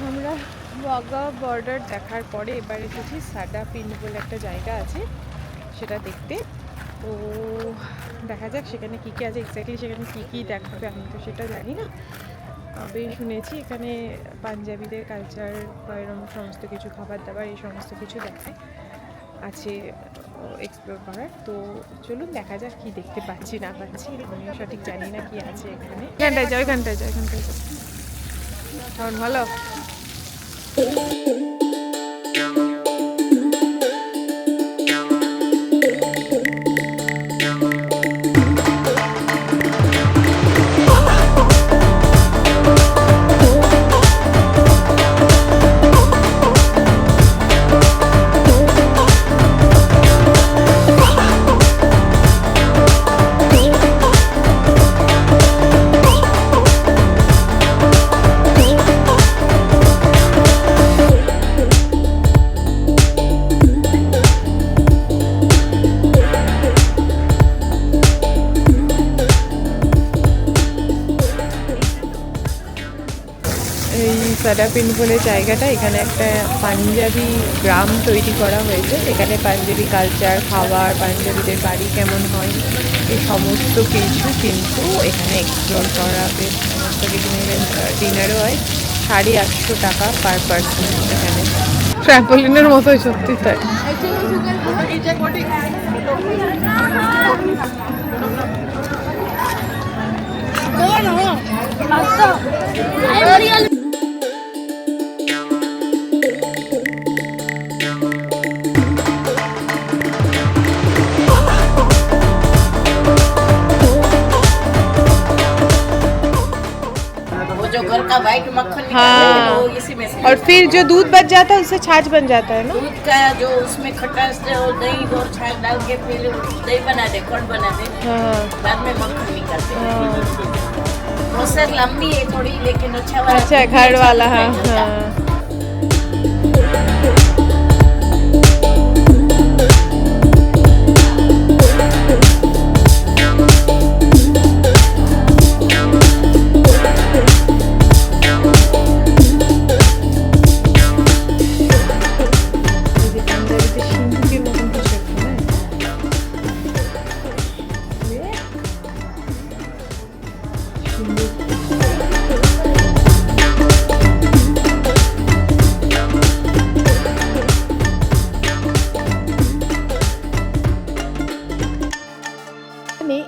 আমরা ওয়াঘা বর্ডার দেখার পরে এবার এসেছি সাডা পিন্ড বলে একটা জায়গা আছে সেটা দেখতে। তো দেখা যাক সেখানে কী কী আছে, এক্স্যাক্টলি সেখানে কী কী দেখাবে আমি তো সেটা জানি না। তবে শুনেছি এখানে পাঞ্জাবিদের কালচার বা এরকম সমস্ত কিছু খাবার দাবার এই সমস্ত কিছু দেখায় আছে এক্সপ্লোর করার। তো চলুন দেখা যাক কি দেখতে পাচ্ছি না পাচ্ছি, আমিও সঠিক জানি না কি আছে এখানে। এখানটায় যাও এখানটায় যাও এখানটায় যাও, কারণ ভালো। এই সাডাপিন্ড বলে জায়গাটা, এখানে একটা পাঞ্জাবি গ্রাম তৈরি করা হয়েছে। এখানে পাঞ্জাবি কালচার, খাবার, পাঞ্জাবিদের বাড়ি কেমন হয় এই সমস্ত কিছু কিন্তু এখানে এক্সপ্লোর করা হবে। সমস্ত কিছু ডিনারও হয়। 850 টাকা পার পার্সন এখানে। ট্র্যাম্পোলিনের মতোই, সত্যি তাই। जो घर का व्हाइट मक्खन निकलता हाँ। है वो इसी में से। और फिर जो दूध बच जाता है उससे छाछ बन जाता है ना। दूध का जो उसमें खटास जो दही और छाछ डाल के फिर दही बना दे, खंड बना दे, हाँ बाद में मक्खन निकालते हैं। हाँ। प्रोसेस लंबी है थोड़ी, लेकिन अच्छा वाला अच्छा घर वाला, हाँ हाँ।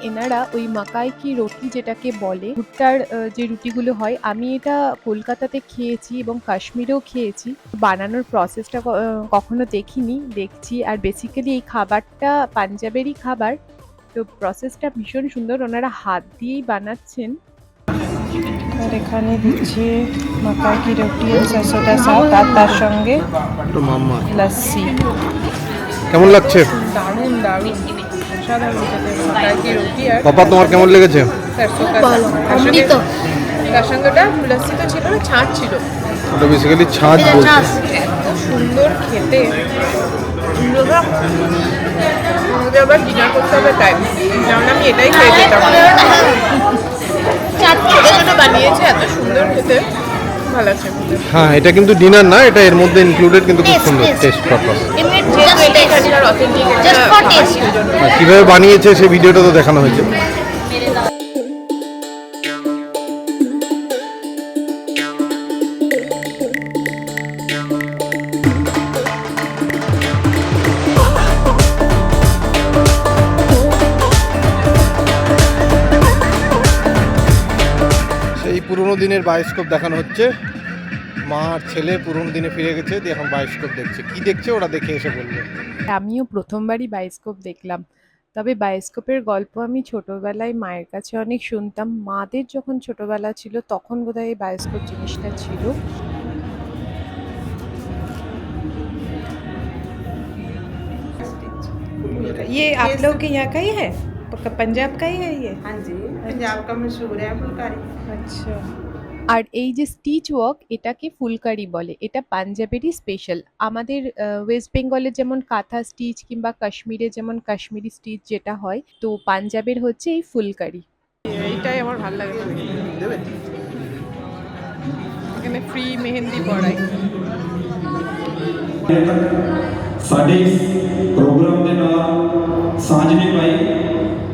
এনারা ওই মাকাই কি রুটি যেটাকে বলে, ভুট্টার যে রুটিগুলো হয়, আমি এটা কলকাতাতে খেয়েছি এবং কাশ্মীরেও খেয়েছি। বানানোর প্রসেসটা কখনো দেখিনি, দেখছি। আর বেসিক্যালি এই খাবারটা পাঞ্জাবেরই খাবার, তো প্রসেসটা ভীষণ সুন্দর, ওনারা হাত দিয়েই বানাচ্ছেন। আর এখানে দিচ্ছে মাকাই কি রুটি আর সরসোটা সাগ, আর তার সঙ্গে লস্যি। কেমন লাগছে? দারুণ দারুণ, অসাধারণ খেতে। মাকাই কি রুটি আর পাপা তোমার কেমন লেগেছে? সরষে কা সাগ। তার সঙ্গে ওটা লস্যি তো ছিল না, ছাঁচ ছিল। ওটা বেসিক্যালি ছাঁচ বলছে। এত সুন্দর খেতে। আমাদের আবার ডিনার করতে হবে টাইম, যেমন আমি এটাই খেয়ে যেতাম। ছোটো ছোটো বানিয়েছে, এত সুন্দর খেতে, ভালো আছে। হ্যাঁ, এটা কিন্তু ডিনার না, এটা এর মধ্যে ইনক্লুডেড, কিন্তু খুব সুন্দর টেস্ট পারপাস। যেহেতু এটা এখানকার অথেন্টিক একটা খাবার, সেই জন্য। কিভাবে বানিয়েছে সেই ভিডিওটা তো দেখানো হয়েছে। সেই পুরোনো দিনের বায়োস্কোপ দেখানো হচ্ছে। মা আর ছেলে পুরোনো দিনে ফিরে গেছে, দিয়ে এখন বায়োস্কোপ দেখছে। কি দেখছে ওরা দেখে এসে বলবে। আমিও প্রথমবারই বায়োস্কোপ দেখলাম। তবে বায়োস্কোপের গল্প আমি ছোটবেলায় মায়ের কাছে অনেক শুনতাম। মাদের যখন ছোটবেলা ছিল তখন বোধহয় এই বায়োস্কোপ জিনিসটা ছিল। ये आप लोग के यहाँ का ही है, पंजाब का ही है ये? हाँ जी, पंजाब का मशहूर है फुलकारी। আচ্ছা। আর এই যে স্টিচ ওয়ার্ক, এটাকে ফুলকারি বলে। এটা পাঞ্জাবেরই স্পেশাল। আমাদের ওয়েস্ট বেঙ্গলের যেমন কাঁথা স্টিচ কিংবা কাশ্মীরে যেমন কাশ্মীরি স্টিচ যেটা হয়, তো পাঞ্জাবের হচ্ছে এই ফুলকারি। এইটাই আমার ভালো লাগে। এখানে ফ্রি মেহেন্দি পড়ায়। ਸਾਡੇ ਇਸ ਪ੍ਰੋਗਰਾਮ ਦੇ ਨਾਲ ਸਾਂਝ ਨਿਭਾਈ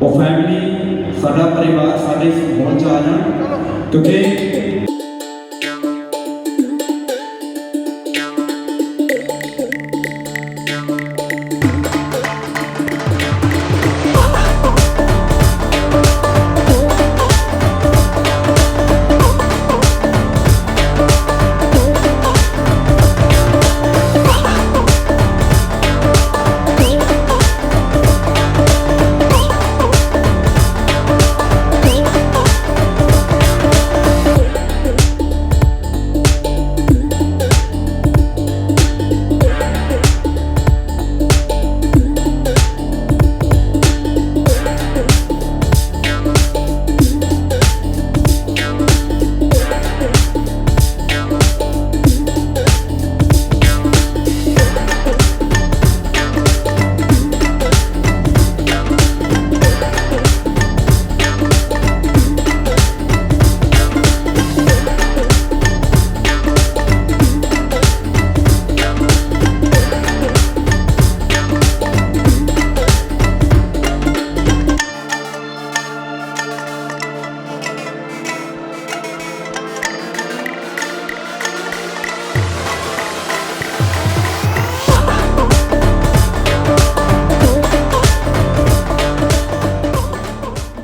ਉਹ ਫੈਮਿਲੀ ਸਾਡਾ ਪਰਿਵਾਰ ਸਾਡੇ ਇਸ ਮਾਹੌਲ ਚ ਆ ਜਾਣ ਕਿਉਂਕਿ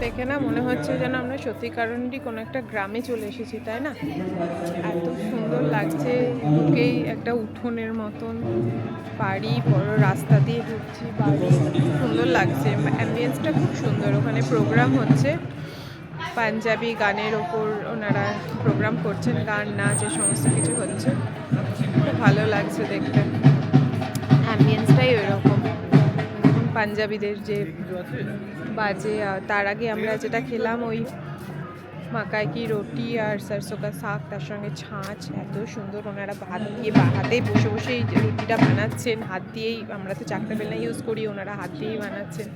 দেখে না মনে হচ্ছে যেন আমরা সত্যিকারেরই কোনো একটা গ্রামে চলে এসেছি, তাই না? এত সুন্দর লাগছে, ঢুকেই একটা উঠোনের মতন বাড়ি, বড় রাস্তা দিয়ে ঢুকছি, বাড়ি, সুন্দর লাগছে। অ্যাম্বিয়েন্সটা খুব সুন্দর। ওখানে প্রোগ্রাম হচ্ছে, পাঞ্জাবি গানের ওপর ওনারা প্রোগ্রাম করছেন, গান নাচ এ সমস্ত কিছু হচ্ছে, খুব ভালো লাগছে দেখতে। অ্যাম্বিয়েন্সটাই ওইরকম, পাঞ্জাবিদের যে বাজে। তার আগে আমরা যেটা খেলাম ওই মাকাই কি রুটি আর সরষে কা শাক, তার সঙ্গে ছাঁচ, এত সুন্দর। ওনারা হাত দিয়ে হাতেই বসে বসে এই রুটিটা বানাচ্ছেন, হাত দিয়েই। আমরা তো চাকটা বেলনা ইউজ করি, ওনারা হাত দিয়েই বানাচ্ছেন,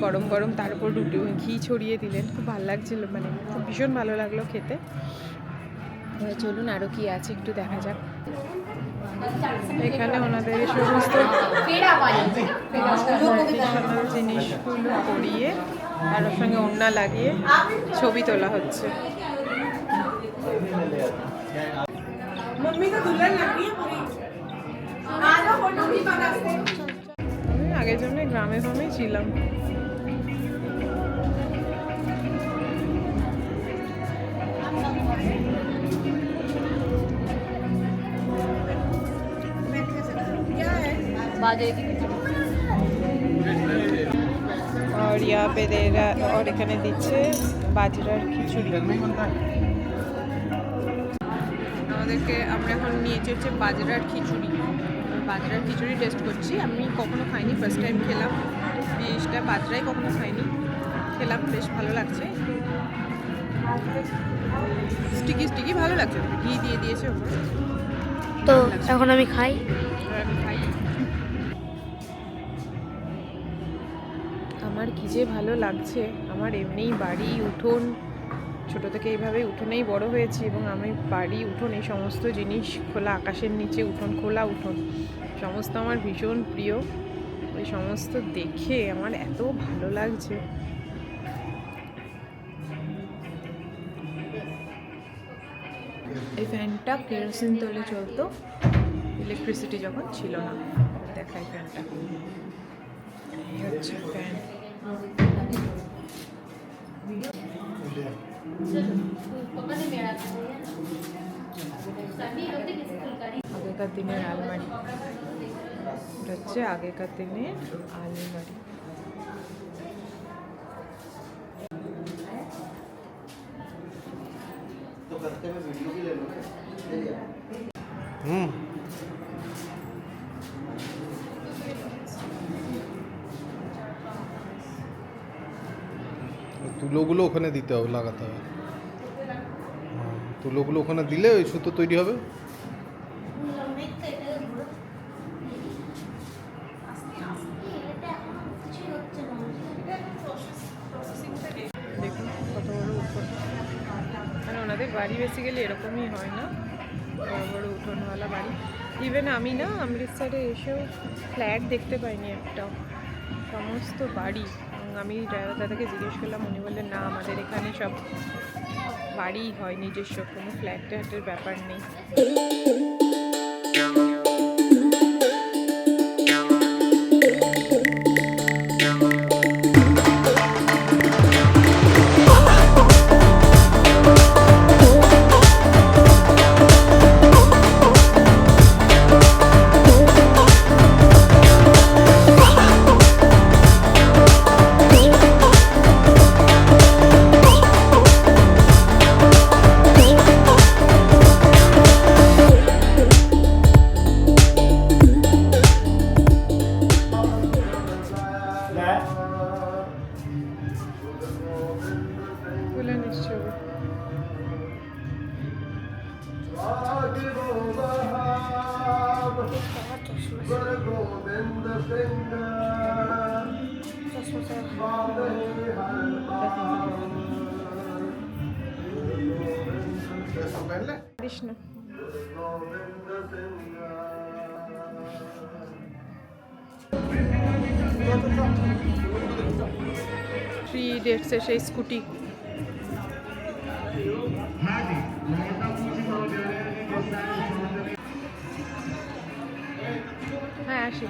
গরম গরম। তার উপর রুটি ঘি ছড়িয়ে দিলেন, খুব ভালো লাগছিল, মানে খুব ভীষণ ভালো লাগলো খেতে। চলুন আরও কি আছে একটু দেখা যাক। এখানে ওনাদের এই সমস্ত ট্রেডিশনাল জিনিসগুলো পরিয়ে আর ওর সঙ্গে ওড়না লাগিয়ে ছবি তোলা হচ্ছে। আমি আগের জন্য গ্রামে গ্রামেই ছিলাম। और यहाँ पे दे रहा, और এখানে দিচ্ছে বাজরার খিচুড়ি। আমাদেরকে, আমরা এখন নিয়েছি হচ্ছে বাজরার খিচুড়ি। বাজরার খিচুড়ি টেস্ট করছি, আমি কখনো খাইনি, ফার্স্ট টাইম খেলাম। জিনিসটা বাজরাই কখনো খাইনি, খেলাম, বেশ ভালো লাগছে। স্টিকি স্টিকি ভালো লাগছে, ঘি দিয়ে দিয়েছে ওপরে। তো এখন আমি খাই। আমার কী যে ভালো লাগছে। আমার এমনিই বাড়ি, উঠোন, ছোটো থেকে এইভাবে উঠোনেই বড় হয়েছি, এবং আমি বাড়ি, উঠোন, এই সমস্ত জিনিস, খোলা আকাশের নিচে উঠোন, খোলা উঠোন, সমস্ত আমার ভীষণ প্রিয়। ওই সমস্ত দেখে আমার এত ভালো লাগছে। এই ফ্যানটা কেরোসিন তেলে চলতো, ইলেকট্রিসিটি যখন ছিল না। দেখাই ফ্যানটা, এই হচ্ছে ফ্যান। আগেকার দিনের আলমারি, এটা হচ্ছে আগেকার দিনের আলমারি। তুলোগুলো ওখানে দিতে হবে, লাগাতে হবে। তুলোগুলো ওখানে দিলে ওই সুতো তৈরি হবে। দেখুন কত বড় উঠোন, মানে ওনাদের বাড়ি বেসিক্যালি এরকমই হয় না, বড় বড় উঠোনওয়ালা বাড়ি। ইভেন আমি না অমৃতসরে এসেও ফ্ল্যাট দেখতে পাইনি একটাও, সমস্ত বাড়ি। আমি ড্রাইভার দাদাকে জিজ্ঞেস করলাম, উনি বললেন না আমাদের এখানে সব বাড়িই হয়, নিজস্ব কোনো ফ্ল্যাট ট্যাটের ব্যাপার নেই। তুলে নিশ্চয় কৃষ্ণ। 3 Idiots-এর সেই স্কুটি। হ্যাঁ আসি।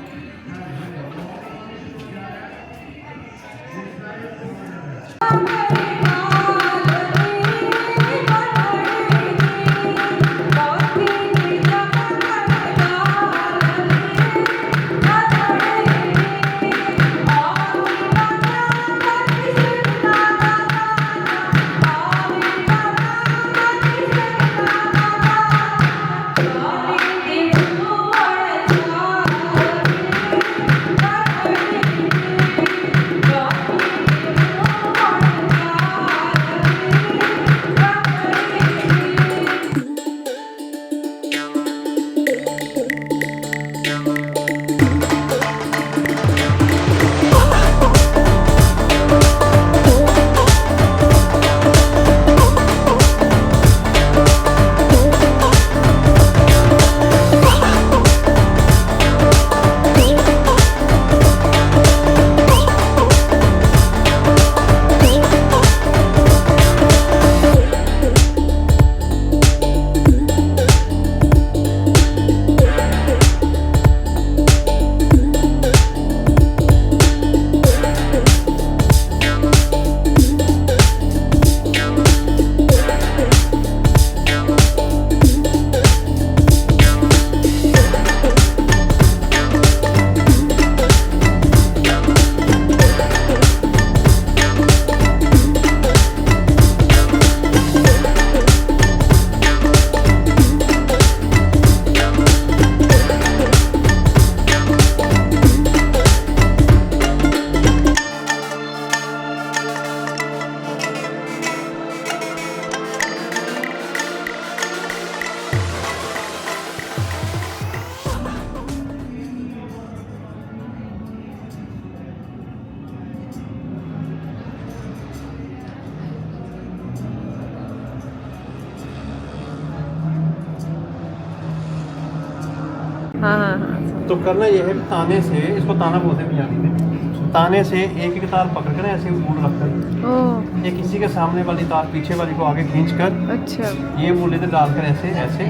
तो करना यह है कि ताने से, इसको ताना बोलते हैं पंजाबी में, ताने से एक एक तार पकड़ कर ऐसे ऊपर रखकर ओह ये किसी के सामने वाली तार पीछे वाली को आगे खींच कर अच्छा। ये मूले से डालकर ऐसे ऐसे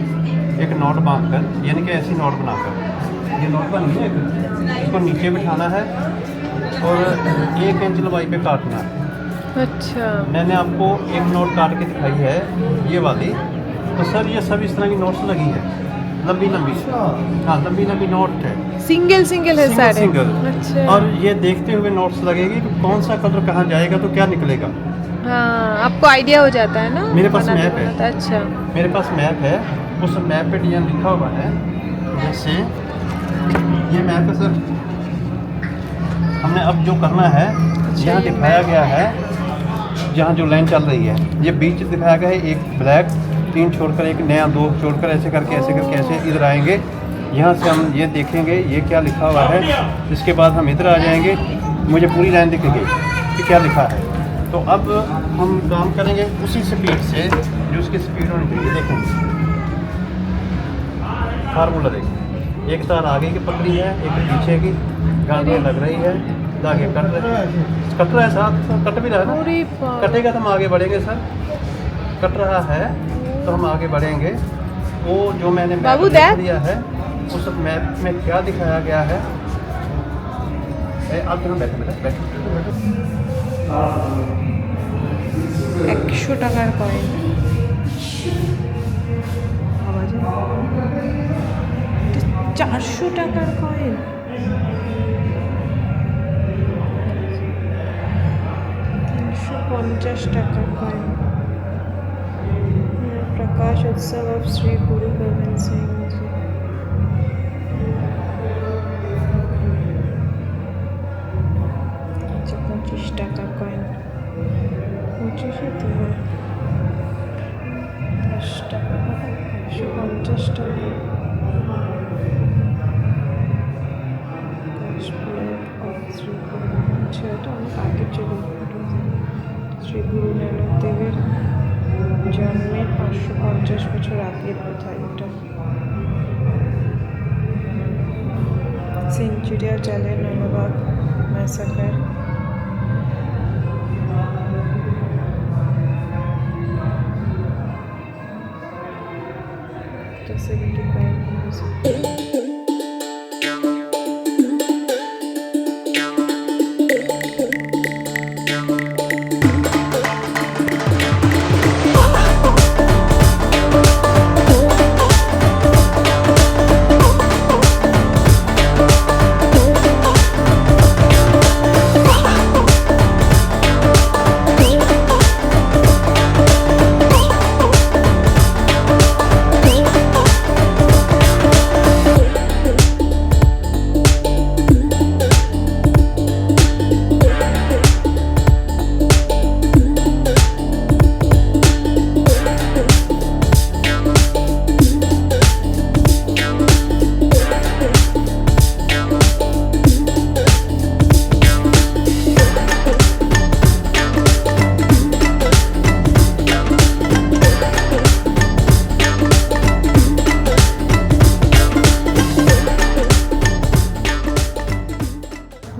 एक नॉट बांध कर, यानी कि ऐसी नॉट बनाकर ये नॉट बन गई है, इसको नीचे बिठाना है और 1 इंच लंबाई पे काटना है। अच्छा मैंने आपको एक नोट काट के दिखाई है ये वाली, तो सर ये सब इस तरह की नोट्स लगी है, लंबी लंबी, हाँ लंबी लंबी नोट है, सिंगल सिंगल है सारे। सिंगल। अच्छा और ये देखते हुए नोट्स लगेगी कि कौन सा कलर कहाँ जाएगा तो क्या निकलेगा। हाँ आपको आइडिया हो जाता है ना। मेरे पास बनाते मैप है। बनाते। अच्छा मेरे पास मैप है, उस मैप पे डिजाइन लिखा हुआ है, जैसे ये मैप है सर। हमने अब जो करना है, यहाँ ये दिखाया मैप गया है, जहाँ जो लाइन चल रही है, ये बीच दिखाया गया है, एक ब्लैक 3 छोड़कर एक नया 2 छोड़कर ऐसे करके ऐसे इधर आएंगे। यहाँ से हम ये देखेंगे ये क्या लिखा हुआ है, इसके बाद हम इधर आ जाएंगे, मुझे पूरी लाइन दिखेगी कि क्या लिखा है। तो अब हम काम करेंगे उसी स्पीड से जो उसकी स्पीड होनी चाहिए। देखें फार्मूला देखें, एक तार आगे की पकड़ी है, एक पीछे की, गांठें लग रही है, धागे कट रहे हैं, कट रहा है साथ, कट भी रहा है अरे ना, बाप। कटेगा तो हम आगे बढ़ेंगे सर, कट रहा है तो हम आगे बढ़ेंगे। वो जो मैंने मैप बाबू, लिख देख। दिया है उस मैप में क्या दिखाया गया है। आप जहाँ बैठे बैठे बैठे 100 টাকার কয়েন। আওয়াজ 400 টাকার কয়েন। 350 টাকার কয়েন। प्रकाश उत्सव of श्री गुरु गोविंद सिंह जी। अच्छा 25 টাকার কয়েন। 25 তো 10 টাকা, 150 টাকা। আচ্ছা এটা অনেক আগের ছবি। শ্রী গুরু নানক দেবের জন্মের 550 বছর আগের কোথায় এটা। সেঞ্চুরি আর জালিয়ানওয়ালাবাগ ম্যাসাকার। তো 75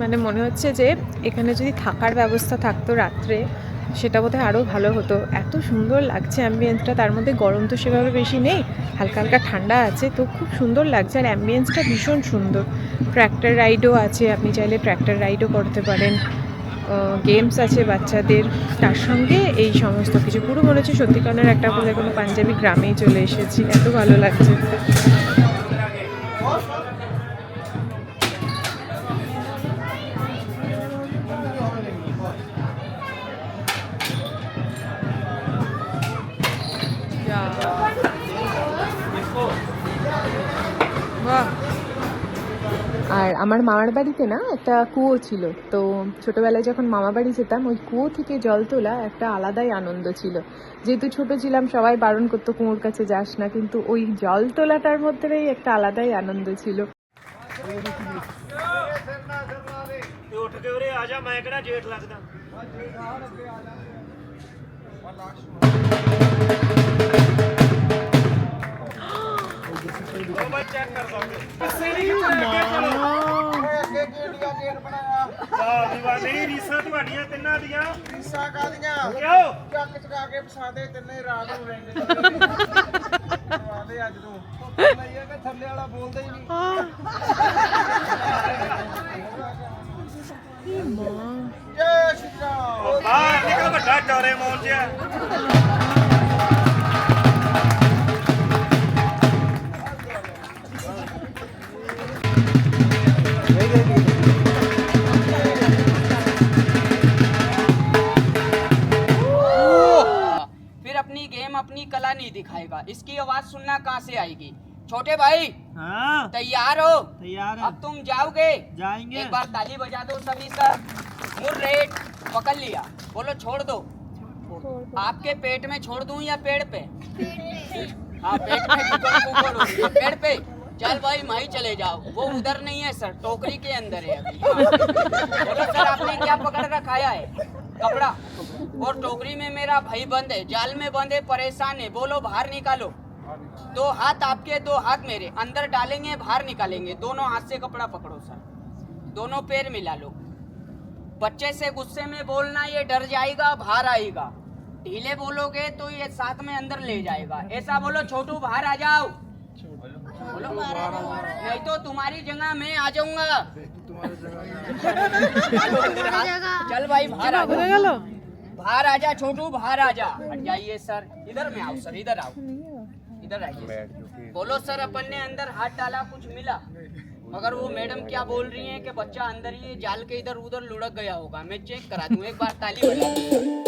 মানে মনে হচ্ছে যে এখানে যদি থাকার ব্যবস্থা থাকতো রাত্রে সেটা বোধহয় আরও ভালো হতো। এত সুন্দর লাগছে অ্যাম্বিয়েন্সটা, তার মধ্যে গরম তো সেভাবে বেশি নেই, হালকা হালকা ঠান্ডা আছে, তো খুব সুন্দর লাগছে। আর অ্যাম্বিয়েন্সটা ভীষণ সুন্দর। ট্র্যাক্টর রাইডও আছে, আপনি চাইলে ট্র্যাক্টর রাইডও করতে পারেন, গেমস আছে বাচ্চাদের, তার সঙ্গে এই সমস্ত কিছু। পুরো মনে হচ্ছে সত্যিকারের একটা বলে কোনো পাঞ্জাবি গ্রামেই চলে এসেছি, এত ভালো লাগছে। আর আমার মামার বাড়িতে না একটা কুয়ো ছিল, তো ছোটোবেলায় যখন মামা বাড়ি যেতাম ওই কুয়ো থেকে জল তোলা একটা আলাদাই আনন্দ ছিল। যেহেতু ছোট ছিলাম সবাই বারণ করতো কুয়োর কাছে যাস না, কিন্তু ওই জল তোলাটার মধ্যেই একটা আলাদাই আনন্দ ছিল। ਨਹੀਂ ਰੀਸਾਂ ਤੁਹਾਡੀਆਂ ਤਿੰਨਾਂ ਦੀਆਂ ਰੀਸਾਂ ਕਾਦੀਆਂ ਕਿਉਂ ਚੱਕ ਚਕਾ ਕੇ ਫਸਾਦੇ ਤਿੰਨੇ ਰਾਤ ਨੂੰ ਰਹਿੰਦੇ ਆਦੇ ਅੱਜ ਤੋਂ ਨਹੀਂ ਇਹ ਕਿ ਥੱਲੇ ਵਾਲਾ ਬੋਲਦਾ ਹੀ ਨਹੀਂ ਜੈ ਸ਼੍ਰੀ ਰਾਮ ਬਾਹਰ ਨਿਕਲ ਵੱਡਾ ਚੌਰੇ ਮੋਨ ਜਿਹਾ अपनी कला नहीं दिखाएगा, इसकी आवाज सुनना कहाँ से आएगी? छोटे भाई हाँ तैयार हो? तैयार है अब तुम जाओगे, जाएंगे एक बार ताली बजा दो सभी का। मुर्रेट पकड़ लिया, बोलो छोड़ दो। आपके पेट में छोड़ दूं या पेड़ पे? हाँ पेट में कुकड़ हो रही है, पेड़ पे। चल भाई माही चले जाओ, वो उधर नहीं है सर, टोकरी के अंदर है अभी। बोलो सर आपने क्या पकड़ रखाया है? कपड़ा और टोकरी में मेरा भाई बंद है, जाल में बंद है, परेशान है, बोलो बाहर निकालो। 2 हाथ आपके 2 हाथ मेरे, अंदर डालेंगे बाहर निकालेंगे, दोनों हाथ से कपड़ा पकड़ो सर, दोनों पैर मिला लो। बच्चे से गुस्से में बोलना, ये डर जाएगा बाहर आएगा, ढीले बोलोगे तो ये साथ में अंदर ले जाएगा। ऐसा बोलो छोटू बाहर आ जाओ, बोलो नहीं तो तुम्हारी जगह मैं आ जाऊंगा। चल भाई बाहर आ जा, बाहर आ जा छोटू, बाहर आ जा। हट जाइए सर, इधर में आओ सर, इधर आओ, इधर आइए। बोलो सर अपन ने अंदर हाथ डाला, कुछ मिला? मगर वो मैडम क्या बोल रही हैं कि बच्चा अंदर ही जाल के इधर उधर लुढ़क गया होगा। मैं चेक करा दूं, एक बार ताली बजा दूं।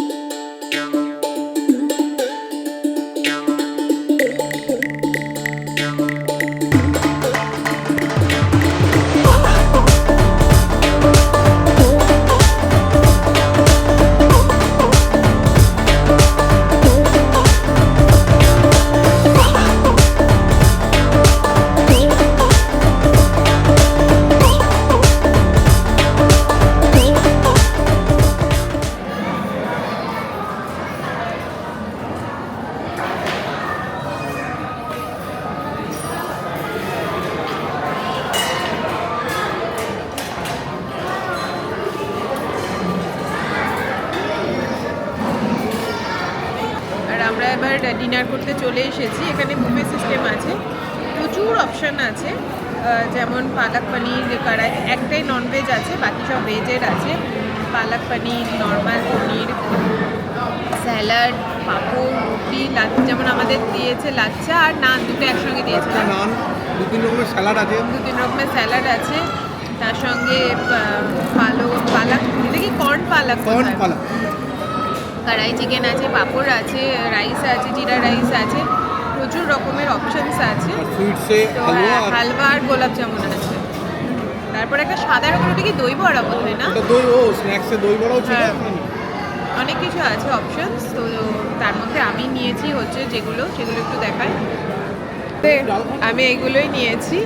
আমরা এবার ডিনার করতে চলে এসেছি। এখানে বুফে সিস্টেম আছে, প্রচুর অপশান আছে, যেমন পালক পনির, কড়াই একটাই ননভেজ আছে, বাকি সব ভেজের আছে। পালক পনির, নর্মাল পনির, স্যালাড, পাঁপড়, রুটি, যেমন আমাদের দিয়েছে লাচ্চা আর নান, দুটো একসঙ্গে দিয়েছে। নান, 2-3 রকমের স্যালাড আছে। 2-3 রকমের স্যালাড আছে, তার সঙ্গে পালক, এটা কি কর্ন পালক? কড়াই চিকেন আছে, পাঁপড় আছে, রাইস আছে, জিরা রাইস আছে, প্রচুর রকমের অপশনস আছে। সুইটসে তো হালুয়া আর গোলাপ জামুন আছে। তারপর একটা সাদা রকম, ওটা কি দই বড়া বোধ হয় না? দই, ও স্ন্যাক্সে দই বড়াও ছিল। অনেক কিছু আছে অপশনস। তো তার মধ্যে আমি নিয়েছি হচ্ছে যেগুলো, সেগুলো একটু দেখাই। আমি এইগুলোই নিয়েছি।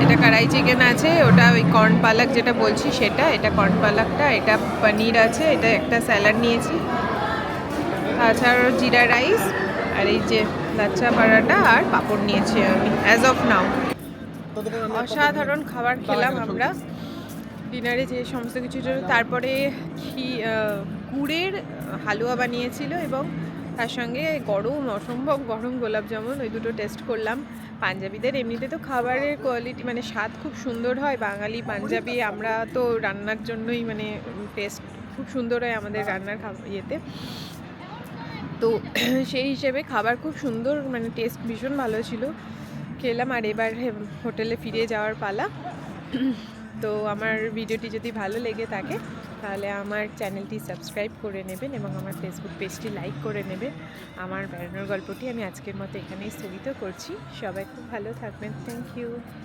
এটা কড়াই চিকেন আছে, ওটা ওই কর্ন পালক যেটা বলছি সেটা, এটা কর্ন পালকটা, এটা পনির আছে, এটা একটা স্যালাড নিয়েছি, তাছাড়া জিরা রাইস, আর এই যে লাচ্চা পরাটা আর পাঁপড় নিয়েছি আমি অ্যাজ অফ নাও। অসাধারণ খাবার খেলাম আমরা ডিনারে, যে সমস্ত কিছু। তারপরে গুড়ের হালুয়া বানিয়েছিল এবং তার সঙ্গে গরম, অসম্ভব গরম গোলাপ জামুন, ওই দুটো টেস্ট করলাম। পাঞ্জাবিদের এমনিতে তো খাবারের কোয়ালিটি মানে স্বাদ খুব সুন্দর হয়, বাঙালি পাঞ্জাবি আমরা তো রান্নার জন্যই মানে টেস্ট খুব সুন্দর হয় আমাদের রান্নার ইয়েতে। তো সেই হিসেবে খাবার খুব সুন্দর, মানে টেস্ট ভীষণ ভালো ছিল, খেলাম। আর এবার হোটেলে ফিরে যাওয়ার পালা। তো আমার ভিডিওটি যদি ভালো লেগে থাকে তাহলে আমার চ্যানেলটি সাবস্ক্রাইব করে নেবেন এবং আমার ফেসবুক পেজটি লাইক করে নেবেন। আমার বেড়ানোর গল্পটি আমি আজকের মতো এখানেই স্থগিত করছি। সবাই খুব ভালো থাকবেন। Thank you.